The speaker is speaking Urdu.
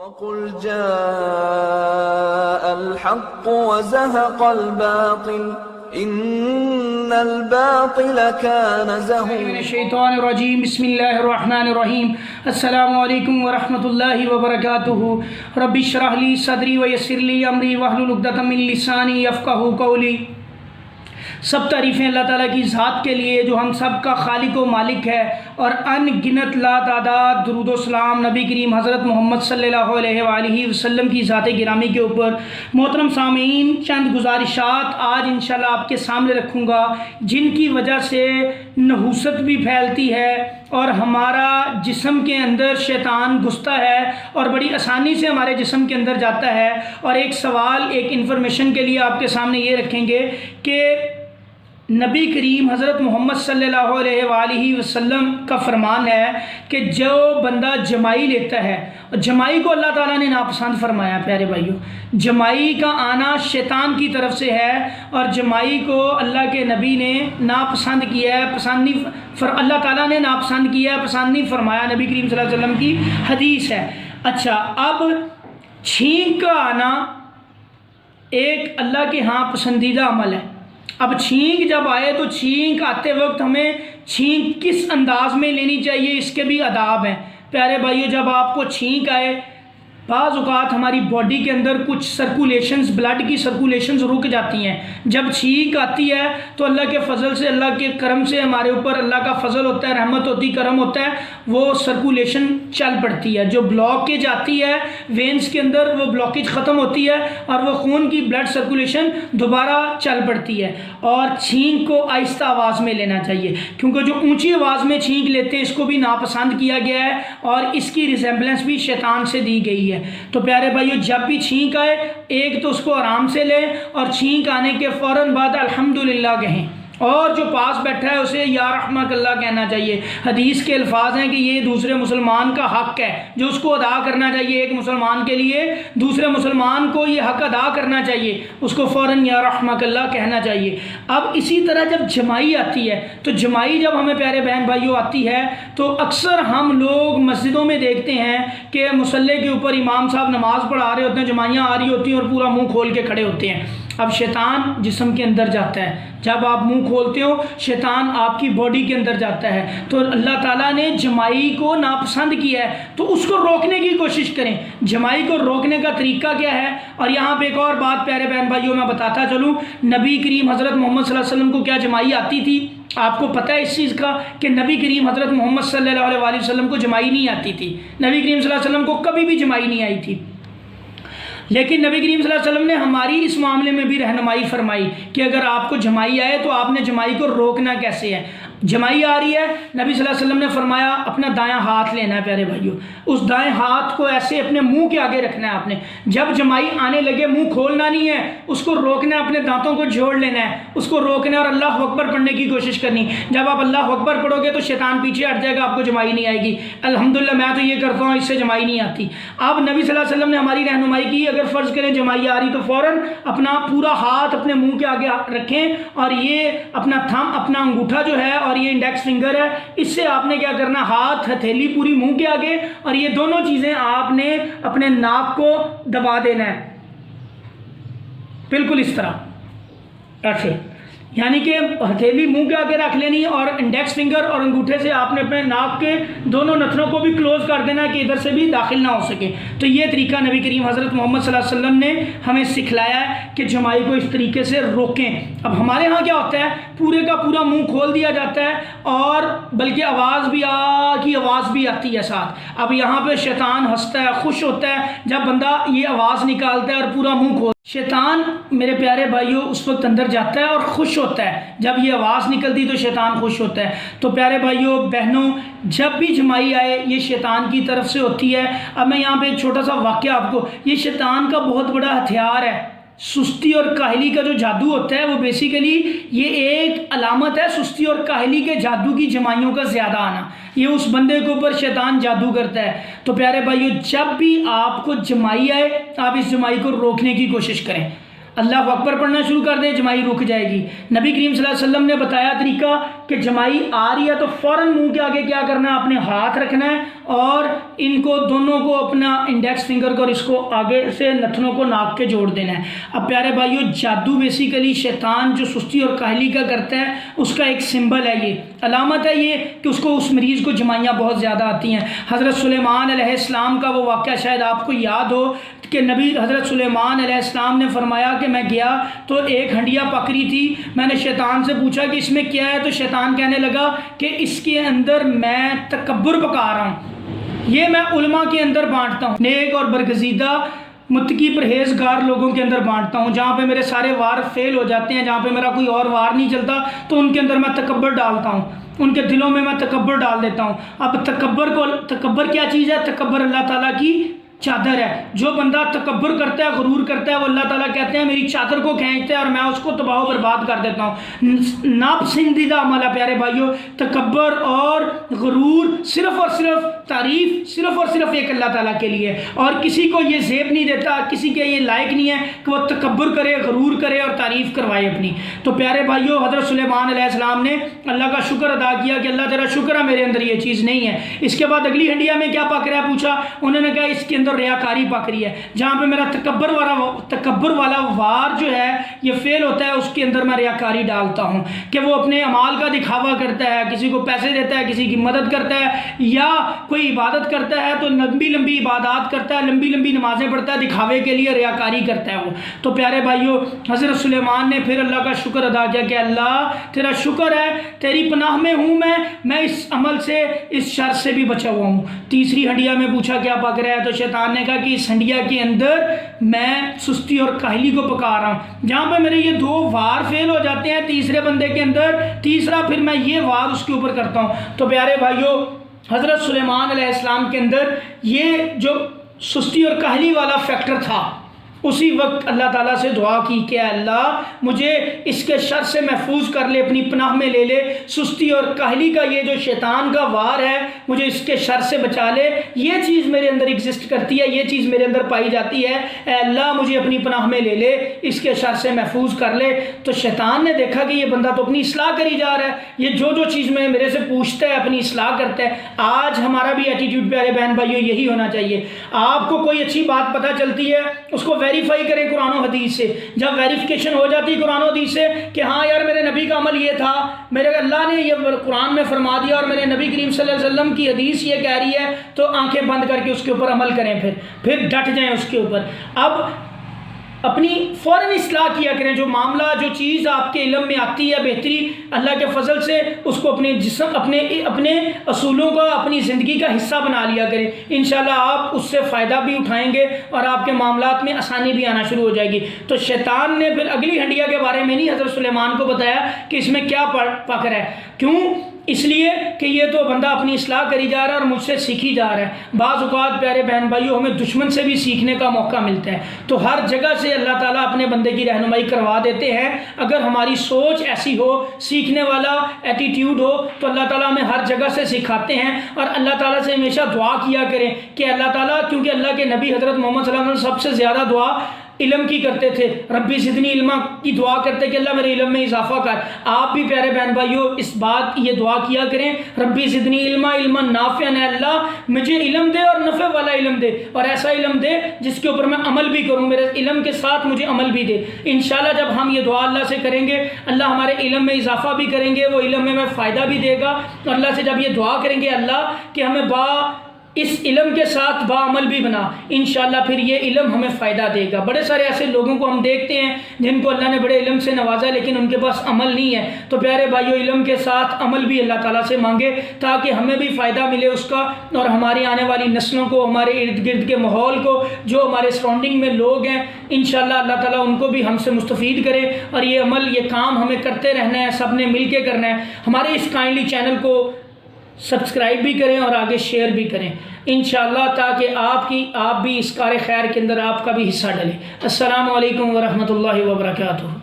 وَقُلْ جَاءَ الْحَقُّ وَزَهَقَ الْبَاطِلُ إِنَّ الْبَاطِلَ كَانَ زَهُوقًا الشیطان الرجیم بسم اللہ الرحمن الرحیم السلام علیکم ورحمۃ اللہ وبرکاتہ رب اشرح لی صدری ویسر لی امری واحلل عقدۃ من لسانی یفقہوا قولی۔ سب تعریفیں اللہ تعالیٰ کی ذات کے لیے جو ہم سب کا خالق و مالک ہے، اور ان گنت لا تعداد درود و سلام نبی کریم حضرت محمد صلی اللہ علیہ وآلہ وسلم کی ذات گرامی کے اوپر۔ محترم سامعین، چند گزارشات آج انشاءاللہ آپ کے سامنے رکھوں گا جن کی وجہ سے نحوست بھی پھیلتی ہے اور ہمارا جسم کے اندر شیطان گھستا ہے اور بڑی آسانی سے ہمارے جسم کے اندر جاتا ہے۔ اور ایک سوال، ایک انفارمیشن کے لیے آپ کے سامنے یہ رکھیں گے کہ نبی کریم حضرت محمد صلی اللہ علیہ وآلہ وسلم کا فرمان ہے کہ جو بندہ جمائی لیتا ہے، جمائی کو اللہ تعالیٰ نے ناپسند فرمایا۔ پیارے بھائیوں، جمائی کا آنا شیطان کی طرف سے ہے اور جمائی کو اللہ کے نبی نے ناپسند کیا ہے، اللہ تعالیٰٰ نے ناپسند کیا ہے، پسند نہیں فرمایا۔ نبی کریم صلی اللہ علیہ وسلم کی حدیث ہے۔ اچھا، اب چھینک کا آنا ایک اللہ کے ہاں پسندیدہ عمل ہے۔ اب چھینک جب آئے تو چھینک آتے وقت ہمیں چھینک کس انداز میں لینی چاہیے، اس کے بھی آداب ہیں۔ پیارے بھائیو، جب آپ کو چھینک آئے، بعض اوقات ہماری باڈی کے اندر کچھ سرکولیشنز، بلڈ کی سرکولیشنز رک جاتی ہیں۔ جب چھینک آتی ہے تو اللہ کے فضل سے، اللہ کے کرم سے ہمارے اوپر اللہ کا فضل ہوتا ہے، رحمت ہوتی، کرم ہوتا ہے، وہ سرکولیشن چل پڑتی ہے۔ جو بلاکیج آتی ہے وینز کے اندر، وہ بلاکیج ختم ہوتی ہے اور وہ خون کی بلڈ سرکولیشن دوبارہ چل پڑتی ہے۔ اور چھینک کو آہستہ آواز میں لینا چاہیے، کیونکہ جو اونچی آواز میں چھینک لیتے ہیں اس کو بھی ناپسند کیا گیا ہے اور اس کی ریزمبلنس بھی شیطان سے دی گئی ہے۔ تو پیارے بھائیو، جب بھی چھینک آئے، ایک تو اس کو آرام سے لیں اور چھینک آنے کے فوراً بعد الحمدللہ کہیں، اور جو پاس بیٹھا ہے اسے یا رحمک اللہ کہنا چاہیے۔ حدیث کے الفاظ ہیں کہ یہ دوسرے مسلمان کا حق ہے جو اس کو ادا کرنا چاہیے۔ ایک مسلمان کے لیے دوسرے مسلمان کو یہ حق ادا کرنا چاہیے، اس کو فوراً یا رحمک اللہ کہنا چاہیے۔ اب اسی طرح جب جمائی آتی ہے تو جمائی جب ہمیں پیارے بہن بھائیوں آتی ہے تو اکثر ہم لوگ مسجدوں میں دیکھتے ہیں کہ مصلی کے اوپر امام صاحب نماز پڑھا رہے ہوتے ہیں، جمائیاں آ رہی ہوتی ہیں اور پورا منہ کھول کے کھڑے ہوتے ہیں۔ اب شیطان جسم کے اندر جاتا ہے، جب آپ منہ کھولتے ہو شیطان آپ کی باڈی کے اندر جاتا ہے۔ تو اللہ تعالیٰ نے جمائی کو ناپسند کیا ہے تو اس کو روکنے کی کوشش کریں۔ جمائی کو روکنے کا طریقہ کیا ہے؟ اور یہاں پہ ایک اور بات پیارے بہن بھائیوں میں بتاتا چلوں، نبی کریم حضرت محمد صلی اللہ علیہ وسلم کو کیا جمائی آتی تھی؟ آپ کو پتہ ہے اس چیز کا کہ نبی کریم حضرت محمد صلی اللہ علیہ وسلم کو جمائی نہیں آتی تھی۔ نبی کریم صلی اللہ علیہ وسلم کو کبھی بھی جمائی نہیں آئی تھی، لیکن نبی کریم صلی اللہ علیہ وسلم نے ہماری اس معاملے میں بھی رہنمائی فرمائی کہ اگر آپ کو جمائی آئے تو آپ نے جمائی کو روکنا کیسے ہے۔ جمائی آ رہی ہے، نبی صلی اللہ علیہ وسلم نے فرمایا اپنا دایاں ہاتھ لینا ہے۔ پیارے بھائیو، اس دائیں ہاتھ کو ایسے اپنے منہ کے آگے رکھنا ہے۔ آپ نے جب جمائی آنے لگے منہ کھولنا نہیں ہے، اس کو روکنا ہے، اپنے دانتوں کو جوڑ لینا ہے، اس کو روکنا ہے اور اللہ اکبر پڑھنے کی کوشش کرنی۔ جب آپ اللہ اکبر پڑھو گے تو شیطان پیچھے ہٹ جائے گا، آپ کو جمائی نہیں آئے گی۔ الحمدللہ میں تو یہ کرتا ہوں، اس سے جمائی نہیں آتی۔ اب نبی صلی اللہ علیہ وسلم نے ہماری رہنمائی کی، اگر فرض کریں جمائی آ رہی تو فوراً اپنا پورا ہاتھ اپنے منہ کے آگے رکھیں اور یہ اپنا تھم، اپنا انگوٹھا جو ہے اور یہ انڈیکس فنگر ہے، اس سے آپ نے کیا کرنا، ہاتھ ہتھیلی پوری منہ کے آگے، اور یہ دونوں چیزیں آپ نے اپنے ناک کو دبا دینا ہے، بالکل اس طرح ایسے، یعنی کہ ہتھیلی منہ کے آگے رکھ لینی اور انڈیکس فنگر اور انگوٹھے سے آپ نے اپنے ناک کے دونوں نتنوں کو بھی کلوز کر دینا ہے کہ ادھر سے بھی داخل نہ ہو سکے۔ تو یہ طریقہ نبی کریم حضرت محمد صلی اللہ علیہ وسلم نے ہمیں سکھلایا ہے کہ جمائی کو اس طریقے سے روکیں۔ اب ہمارے ہاں کیا ہوتا ہے، پورے کا پورا منہ کھول دیا جاتا ہے اور بلکہ آواز بھی آتی ہے ساتھ۔ اب یہاں پہ شیطان ہنستا ہے، خوش ہوتا ہے جب بندہ یہ آواز نکالتا ہے اور پورا منہ کھول۔ شیطان میرے پیارے بھائیوں اس وقت اندر جاتا ہے اور خوش ہوتا ہے، جب یہ آواز نکلتی تو شیطان خوش ہوتا ہے۔ تو پیارے بھائیوں بہنوں، جب بھی جمائی آئے یہ شیطان کی طرف سے ہوتی ہے۔ اب میں یہاں پہ ایک چھوٹا سا واقعہ آپ کو، یہ شیطان کا بہت بڑا ہتھیار ہے۔ سستی اور کاہلی کا جو جادو ہوتا ہے وہ بیسیکلی یہ ایک علامت ہے سستی اور کاہلی کے جادو کی، جمائیوں کا زیادہ آنا، یہ اس بندے کے اوپر شیطان جادو کرتا ہے۔ تو پیارے بھائیو جب بھی آپ کو جمائی آئے آپ اس جمائی کو روکنے کی کوشش کریں۔ اللہ اکبر پڑھنا شروع کر دیں، جمائی رک جائے گی۔ نبی کریم صلی اللہ علیہ وسلم نے بتایا طریقہ کہ جمائی آ رہی ہے تو فوراً منہ کے آگے کیا کرنا ہے، اپنے ہاتھ رکھنا ہے اور ان کو دونوں کو اپنا انڈیکس فنگر کو اور اس کو آگے سے نتنوں کو ناک کے جوڑ دینا ہے۔ اب پیارے بھائیو، جادو بیسیکلی شیطان جو سستی اور کاہلی کا کرتا ہے اس کا ایک سمبل ہے، یہ علامت ہے یہ کہ اس کو اس مریض کو جمائیاں بہت زیادہ آتی ہیں۔ حضرت سلیمان علیہ السلام کا وہ واقعہ شاید آپ کو یاد ہو کہ نبی حضرت سلیمان علیہ السلام نے فرمایا کہ میں گیا تو ایک ہنڈیا پک رہی تھی، میں نے شیطان سے پوچھا کہ اس میں کیا ہے، تو شیطان کہنے لگا کہ اس کے اندر میں تکبر پکا رہا ہوں، یہ میں علماء کے اندر بانٹتا ہوں، نیک اور برگزیدہ متقی پرہیزگار لوگوں کے اندر بانٹتا ہوں، جہاں پہ میرے سارے وار فیل ہو جاتے ہیں، جہاں پہ میرا کوئی اور وار نہیں چلتا تو ان کے اندر میں تکبر ڈالتا ہوں، ان کے دلوں میں تکبر ڈال دیتا ہوں۔ اب تکبر کیا چیز ہے؟ تکبر اللہ تعالیٰ کی چادر ہے۔ جو بندہ تکبر کرتا ہے، غرور کرتا ہے، وہ اللہ تعالیٰ کہتے ہیں میری چادر کو کھینچتا ہے اور میں اس کو تباہ و برباد کر دیتا ہوں۔ ناپسندیدہ عمل ہے پیارے بھائیوں، تکبر اور غرور صرف اور صرف تعریف صرف اور صرف ایک اللہ تعالیٰ کے لیے، اور کسی کو یہ زیب نہیں دیتا، کسی کے یہ لائق نہیں ہے کہ وہ تکبر کرے، غرور کرے اور تعریف کروائے اپنی۔ تو پیارے بھائیوں، حضرت سلیمان علیہ السلام نے اللہ کا شکر ادا کیا کہ اللہ تیرا شکر ہے میرے اندر یہ چیز نہیں ہے۔ اس کے بعد اگلی ہنڈیا میں کیا پک رہا ہے پوچھا، انہوں نے کہا اس کے اندر ریاکاری پک رہی ہے، جہاں پہ میرا تکبر والا وار جو ہے یہ فیل ہوتا ہے، اس کے اندر میں ریاکاری ڈالتا ہوں کہ وہ اپنے اعمال کا دکھاوا کرتا ہے، کسی کو پیسے دیتا ہے، کسی کی مدد کرتا ہے، یا کوئی عبادت کرتا ہے تو لمبی لمبی عبادات کرتا ہے، لمبی لمبی نمازیں پڑھتا ہے، دکھاوے کے لیے ریاکاری کرتا ہے وہ۔ تو پیارے بھائیوں، حضرت سلیمان نے پھر اللہ کا شکر ادا کیا کہ اللہ تیرا شکر ہے، تیری پناہ میں ہوں میں اس عمل سے، اس شر سے بھی بچا ہوا ہوں۔ تیسری ہنڈیا میں پوچھا کیا پک رہا ہے، تو شیطان نے کہا کہ اس ہنڈیا کے اندر میں سستی اور کاہلی کو پکا رہا ہوں، جہاں پہ میرے یہ دو وار فیل ہو جاتے ہیں تیسرے بندے کے اندر، تیسرا پھر میں یہ وار اس کے اوپر کرتا ہوں۔ تو پیارے بھائیوں، حضرت سلیمان علیہ السلام کے اندر یہ جو سستی اور کاہلی والا فیکٹر تھا، اسی وقت اللہ تعالیٰ سے دعا کی کہ اللہ مجھے اس کے شر سے محفوظ کر لے، اپنی پناہ میں لے لے، سستی اور کاہلی کا یہ جو شیطان کا وار ہے مجھے اس کے شر سے بچا لے، یہ چیز میرے اندر ایگزسٹ کرتی ہے، یہ چیز میرے اندر پائی جاتی ہے، اے اللہ مجھے اپنی پناہ میں لے لے، اس کے شر سے محفوظ کر لے۔ تو شیطان نے دیکھا کہ یہ بندہ تو اپنی اصلاح کری جا رہا ہے، یہ جو چیز میں میرے سے پوچھتا ہے اپنی اصلاح کرتا ہے۔ آج ہمارا بھی ایٹیٹیوڈ پیارے بہن بھائیوں یہی ہونا چاہیے۔ آپ کو کوئی اچھی بات پتہ چلتی ہے اس کو ویریفائی کریں قرآن و حدیث سے، جب ویریفیکیشن ہو جاتی قرآن و حدیث سے کہ ہاں یار میرے نبی کا عمل یہ تھا، میرے اللہ نے یہ قرآن میں فرما دیا اور میرے نبی کریم صلی اللہ علیہ وسلم کی حدیث یہ کہہ رہی ہے، تو آنکھیں بند کر کے اس کے اوپر عمل کریں، پھر ڈٹ جائیں اس کے اوپر۔ اب اپنی فوراً اصلاح کیا کریں، جو معاملہ جو چیز آپ کے علم میں آتی ہے بہتری اللہ کے فضل سے، اس کو اپنے جسم اپنے اصولوں کا اپنی زندگی کا حصہ بنا لیا کریں، انشاءاللہ آپ اس سے فائدہ بھی اٹھائیں گے اور آپ کے معاملات میں آسانی بھی آنا شروع ہو جائے گی۔ تو شیطان نے پھر اگلی ہنڈیا کے بارے میں نہیں حضرت سلیمان کو بتایا کہ اس میں کیا پک رہا ہے، کیوں؟ اس لیے کہ یہ تو بندہ اپنی اصلاح کری جا رہا ہے اور مجھ سے سیکھی جا رہا ہے۔ بعض اوقات پیارے بہن بھائیوں ہمیں دشمن سے بھی سیکھنے کا موقع ملتا ہے، تو ہر جگہ سے اللہ تعالیٰ اپنے بندے کی رہنمائی کروا دیتے ہیں۔ اگر ہماری سوچ ایسی ہو، سیکھنے والا ایٹیٹیوڈ ہو، تو اللہ تعالیٰ ہمیں ہر جگہ سے سکھاتے ہیں، اور اللہ تعالیٰ سے ہمیشہ دعا کیا کریں کہ اللہ تعالیٰ، کیونکہ اللہ کے نبی حضرت محمد صلی اللہ علیہ وسلم سب سے زیادہ دعا علم کی کرتے تھے، ربی زدنی علما کی دعا کرتے کہ اللہ میرے علم میں اضافہ کر۔ آپ بھی پیارے بہن بھائیوں اس بات یہ دعا کیا کریں، ربی زدنی علما، علما نافعا، اے اللہ مجھے علم دے اور نفع والا علم دے، اور ایسا علم دے جس کے اوپر میں عمل بھی کروں، میرے علم کے ساتھ مجھے عمل بھی دے۔ انشاءاللہ جب ہم یہ دعا اللہ سے کریں گے، اللہ ہمارے علم میں اضافہ بھی کریں گے، وہ علم میں ہمیں فائدہ بھی دے گا۔ اور اللہ سے جب یہ دعا کریں گے اللہ کہ ہمیں اس علم کے ساتھ عمل بھی بنا، انشاءاللہ پھر یہ علم ہمیں فائدہ دے گا۔ بڑے سارے ایسے لوگوں کو ہم دیکھتے ہیں جن کو اللہ نے بڑے علم سے نوازا لیکن ان کے پاس عمل نہیں ہے۔ تو پیارے بھائیو، علم کے ساتھ عمل بھی اللہ تعالیٰ سے مانگے تاکہ ہمیں بھی فائدہ ملے اس کا، اور ہماری آنے والی نسلوں کو، ہمارے ارد گرد کے ماحول کو، جو ہمارے سراؤنڈنگ میں لوگ ہیں، انشاءاللہ اللہ تعالیٰ ان کو بھی ہم سے مستفید کرے۔ اور یہ عمل، یہ کام ہمیں کرتے رہنا ہے، سب نے مل کے کرنا ہے۔ ہمارے اس کائنڈلی چینل کو سبسکرائب بھی کریں اور آگے شیئر بھی کریں انشاءاللہ، تاکہ آپ بھی اس کار خیر کے اندر آپ کا بھی حصہ ڈلے۔ السلام علیکم ورحمۃ اللہ وبرکاتہ۔